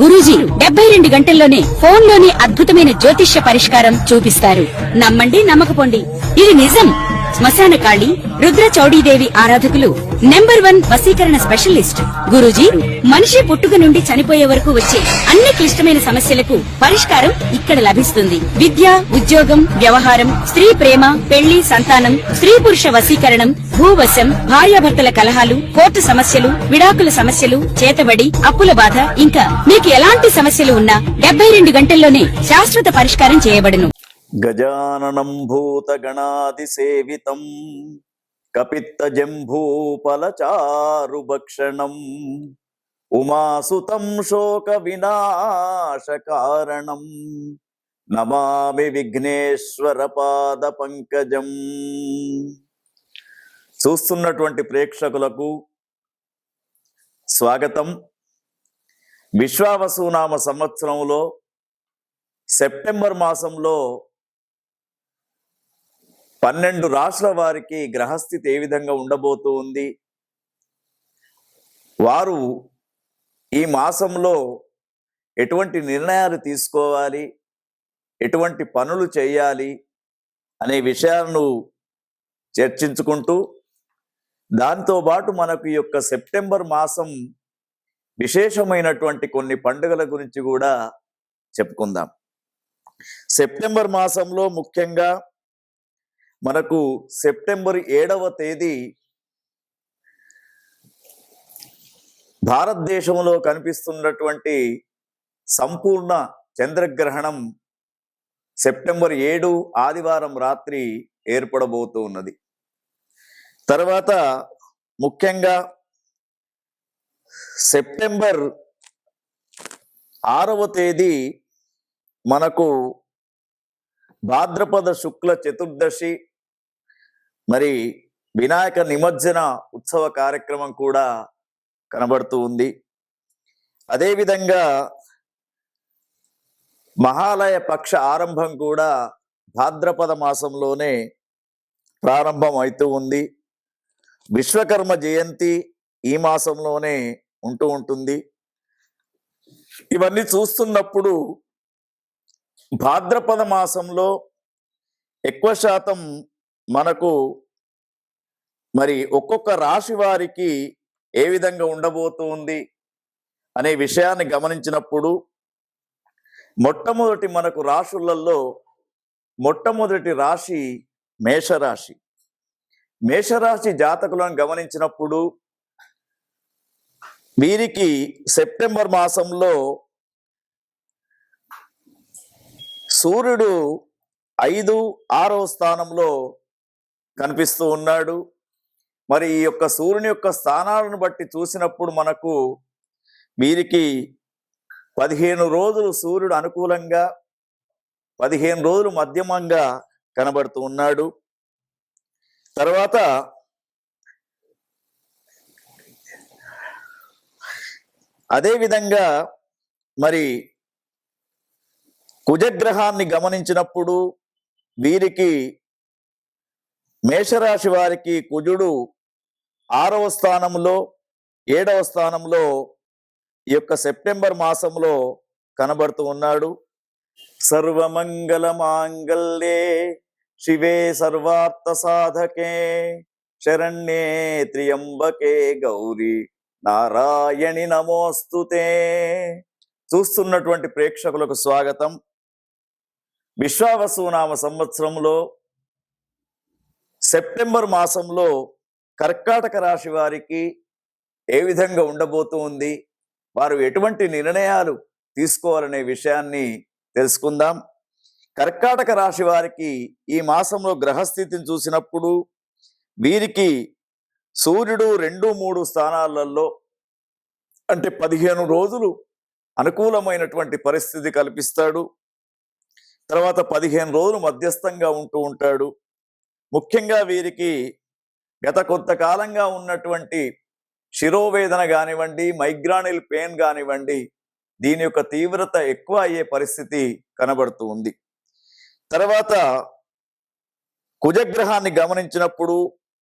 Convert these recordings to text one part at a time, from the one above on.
గురూజీ 72 గంటల్లోనే ఫోన్ లోని అద్భుతమైన జ్యోతిష్య పరిష్కారం చూపిస్తారు. నమ్మండి నమ్మకపోండి, ఇది నిజం. శ్మశాన కాళి రుద్ర చౌడీదేవి ఆరాధకులు నంబర్ 1 వశీకరణ స్పెషలిస్ట్. గురూజీ మనిషి పుట్టుక నుండి చనిపోయే వరకు వచ్చే అన్ని క్లిష్టమైన సమస్యలకు పరిష్కారం ఇక్కడ లభిస్తుంది. విద్య, ఉద్యోగం, వ్యవహారం, స్త్రీ ప్రేమ, పెళ్లి, సంతానం, స్త్రీ పురుష వశీకరణం, భూవశం, భార్యాభర్తల కలహాలు, కోర్టు సమస్యలు, విడాకుల సమస్యలు, చేతబడి, అప్పుల బాధ, ఇంకా మీకు ఎలాంటి సమస్యలు ఉన్నా 72 గంటల్లోనే శాశ్వత పరిష్కారం చేయబడును. గజాననం భూతగణాదిసేవితం కపిత్త జంభూఫలచారుభక్షణం ఉమాసుతం శోక వినాశకారణం నమామి విఘ్నేశ్వర పాద పంకజం. చూస్తున్నటువంటి ప్రేక్షకులకు స్వాగతం. విశ్వావసునామ సంవత్సరంలో సెప్టెంబర్ మాసంలో 12 రాశుల వారికి గ్రహస్థితి ఏ విధంగా ఉండబోతూ ఉంది, వారు ఈ మాసంలో ఎటువంటి నిర్ణయాలు తీసుకోవాలి, ఎటువంటి పనులు చేయాలి అనే విషయాలను చర్చించుకుంటూ, దాంతోపాటు మనకు ఈ యొక్క సెప్టెంబర్ మాసం విశేషమైనటువంటి కొన్ని పండుగల గురించి కూడా చెప్పుకుందాం. సెప్టెంబర్ మాసంలో ముఖ్యంగా మనకు సెప్టెంబర్ 7వ తేదీ భారతదేశంలో కనిపిస్తున్నటువంటి సంపూర్ణ చంద్రగ్రహణం సెప్టెంబర్ 7 ఆదివారం రాత్రి ఏర్పడబోతూ ఉన్నది. తర్వాత ముఖ్యంగా సెప్టెంబర్ 6వ తేదీ మనకు భాద్రపద శుక్ల చతుర్దశి, మరి వినాయక నిమజ్జన ఉత్సవ కార్యక్రమం కూడా కనబడుతూ ఉంది. అదేవిధంగా మహాలయ పక్ష ఆరంభం కూడా భాద్రపద మాసంలోనే ప్రారంభం అవుతూ ఉంది. విశ్వకర్మ జయంతి ఈ మాసంలోనే ఉంటూ ఉంటుంది. ఇవన్నీ చూస్తున్నప్పుడు భాద్రపద మాసంలో ఎక్కువ శాతం మనకు మరి ఒక్కొక్క రాశి వారికి ఏ విధంగా ఉండబోతుంది అనే విషయాన్ని గమనించినప్పుడు, మొట్టమొదటి మనకు రాశులలో మొట్టమొదటి రాశి మేషరాశి. మేషరాశి జాతకులను గమనించినప్పుడు వీరికి సెప్టెంబర్ మాసంలో సూర్యుడు 5, 6వ స్థానంలో కనిపిస్తూ ఉన్నాడు. మరి ఈ యొక్క సూర్యుని యొక్క స్థానాలను బట్టి చూసినప్పుడు మనకు వీరికి 15 రోజులు సూర్యుడు అనుకూలంగా, 15 రోజులు మధ్యమంగా కనబడుతూ ఉన్నాడు. తర్వాత అదేవిధంగా మరి కుజగ్రహాన్ని గమనించినప్పుడు వీరికి మేషరాశి వారికి కుజుడు 6వ స్థానంలో, 7వ స్థానంలో ఈ యొక్క సెప్టెంబర్ మాసంలో కనబడుతూ ఉన్నాడు. సర్వమంగళ మాంగళ్యే శివే సర్వార్థ సాధకే శరణ్యే త్ర్యంబకే గౌరీ నారాయణి నమోస్తుతే. చూస్తున్నటువంటి ప్రేక్షకులకు స్వాగతం. విశ్వావసునామ సంవత్సరంలో సెప్టెంబర్ మాసంలో కర్కాటక రాశి వారికి ఏ విధంగా ఉండబోతూ ఉంది, వారు ఎటువంటి నిర్ణయాలు తీసుకోవాలనే విషయాన్ని తెలుసుకుందాం. కర్కాటక రాశి వారికి ఈ మాసంలో గ్రహస్థితిని చూసినప్పుడు వీరికి సూర్యుడు 2, 3 స్థానాలలో, అంటే 15 రోజులు అనుకూలమైనటువంటి పరిస్థితి కల్పిస్తాడు. తర్వాత 15 రోజులు మధ్యస్థంగా ఉంటూ ఉంటాడు. ముఖ్యంగా వీరికి గత కొంతకాలంగా ఉన్నటువంటి శిరోవేదన కానివ్వండి, మైగ్రానిల్ పెయిన్ కానివ్వండి, దీని యొక్క తీవ్రత ఎక్కువ అయ్యే పరిస్థితి కనబడుతూ ఉంది. తర్వాత కుజగ్రహాన్ని గమనించినప్పుడు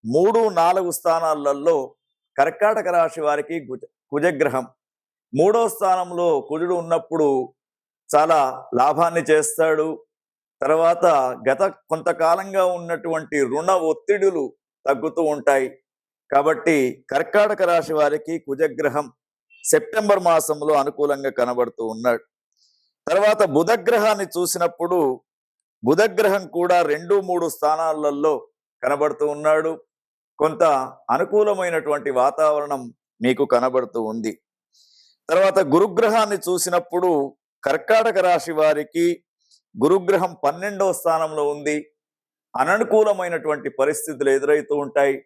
3, 4 స్థానాలలో కర్కాటక రాశి వారికి కుజగ్రహం మూడో స్థానంలో కుజుడు ఉన్నప్పుడు చాలా లాభాన్ని చేస్తాడు. తర్వాత గత కొంతకాలంగా ఉన్నటువంటి రుణ ఒత్తిడులు తగ్గుతూ ఉంటాయి. కాబట్టి కర్కాటక రాశి వారికి కుజగ్రహం సెప్టెంబర్ మాసంలో అనుకూలంగా కనబడుతూ ఉన్నాడు. తర్వాత బుధగ్రహాన్ని చూసినప్పుడు బుధగ్రహం కూడా 2-3 స్థానాలలో కనబడుతూ ఉన్నాడు. కొంత అనుకూలమైనటువంటి వాతావరణం మీకు కనబడుతూ ఉంది. తర్వాత గురుగ్రహాన్ని చూసినప్పుడు కర్కాటక రాశి వారికి గురుగ్రహం 12వ స్థానంలో ఉంది. అననుకూలమైనటువంటి పరిస్థితులు ఎదురవుతూ ఉంటాయి.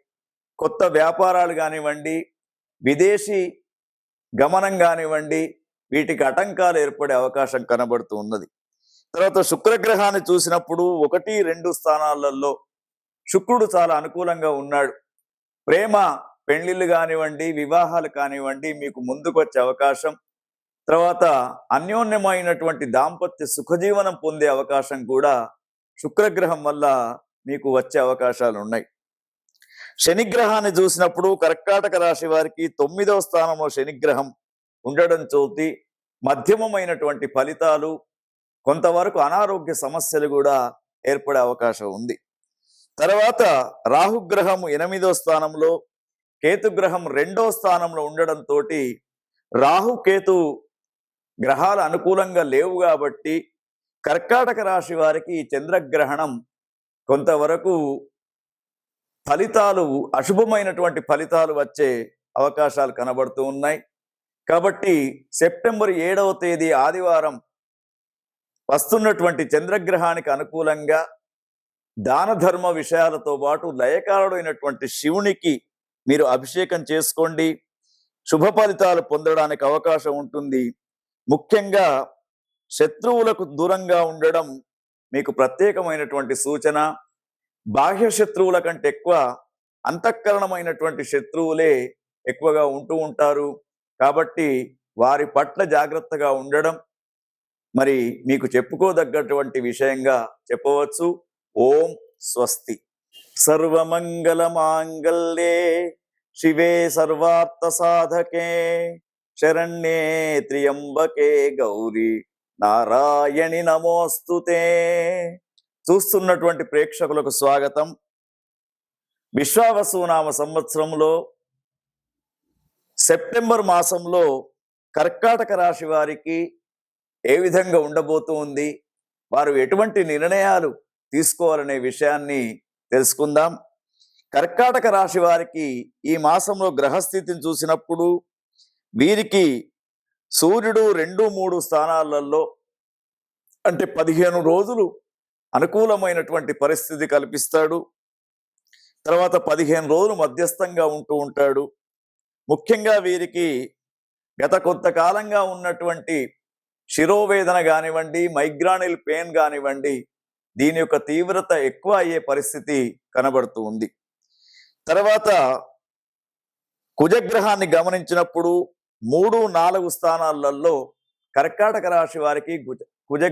కొత్త వ్యాపారాలు కానివ్వండి, విదేశీ గమనం కానివ్వండి, వీటికి ఆటంకాలు ఏర్పడే అవకాశం కనబడుతూ ఉన్నది. తర్వాత శుక్రగ్రహాన్ని చూసినప్పుడు 1-2 స్థానాలలో శుక్రుడు చాలా అనుకూలంగా ఉన్నాడు. ప్రేమ పెళ్లిళ్ళు కానివ్వండి, వివాహాలు కానివ్వండి మీకు ముందుకు వచ్చే అవకాశం, తర్వాత అన్యోన్యమైనటువంటి దాంపత్య సుఖజీవనం పొందే అవకాశం కూడా శుక్రగ్రహం వల్ల మీకు వచ్చే అవకాశాలు ఉన్నాయి. శనిగ్రహాన్ని చూసినప్పుడు కర్కాటక రాశి వారికి 9వ స్థానంలో శనిగ్రహం ఉండడం తోటి మధ్యమమైనటువంటి ఫలితాలు, కొంతవరకు అనారోగ్య సమస్యలు కూడా ఏర్పడే అవకాశం ఉంది. తర్వాత రాహుగ్రహం 8వ స్థానంలో, కేతుగ్రహం 2వ స్థానంలో ఉండడంతో రాహుకేతు గ్రహాలు అనుకూలంగా లేవు కాబట్టి కర్కాటక రాశి వారికి చంద్రగ్రహణం కొంతవరకు ఫలితాలు అశుభమైనటువంటి ఫలితాలు వచ్చే అవకాశాలు కనబడుతూ ఉన్నాయి. కాబట్టి సెప్టెంబర్ 7వ తేదీ ఆదివారం వస్తున్నటువంటి చంద్రగ్రహానికి అనుకూలంగా దాన ధర్మ విషయాలతో పాటు లయకారుడైనటువంటి శివునికి మీరు అభిషేకం చేసుకోండి. శుభ ఫలితాలు పొందడానికి అవకాశం ఉంటుంది. ముఖ్యంగా శత్రువులకు దూరంగా ఉండడం మీకు ప్రత్యేకమైనటువంటి సూచన. బాహ్య శత్రువుల కంటే ఎక్కువ అంతఃకరణమైనటువంటి శత్రువులే ఎక్కువగా ఉంటూ ఉంటారు. కాబట్టి వారి పట్ల జాగ్రత్తగా ఉండడం మరి మీకు చెప్పుకోదగ్గటువంటి విషయంగా చెప్పవచ్చు. ఓం స్వస్తి. సర్వమంగళ మాంగళ్యే శివే సర్వార్థ సాధకే శరణ్యే త్ర్యంబకే గౌరీ నారాయణి నమోస్తుతే. చూస్తున్నటువంటి ప్రేక్షకులకు స్వాగతం. విశ్వావసునామ సంవత్సరంలో సెప్టెంబర్ మాసంలో కర్కాటక రాశి వారికి ఏ విధంగా ఉండబోతూ ఉంది, వారు ఎటువంటి నిర్ణయాలు తీసుకోవాలనే విషయాన్ని తెలుసుకుందాం. కర్కాటక రాశి వారికి ఈ మాసంలో గ్రహస్థితిని చూసినప్పుడు వీరికి సూర్యుడు 2-3 స్థానాలలో అంటే 15 రోజులు అనుకూలమైనటువంటి పరిస్థితి కల్పిస్తాడు. తర్వాత 15 రోజులు మధ్యస్థంగా ఉంటూ ఉంటాడు. ముఖ్యంగా వీరికి గత కొంతకాలంగా ఉన్నటువంటి శిరోవేదన కానివ్వండి, మైగ్రానిల్ పెయిన్ కానివ్వండి, దీని యొక్క తీవ్రత ఎక్కువ అయ్యే పరిస్థితి కనబడుతూ ఉంది. తర్వాత కుజగ్రహాన్ని గమనించినప్పుడు 3-4 స్థానాలలో కర్కాటక రాశి వారికి కుజ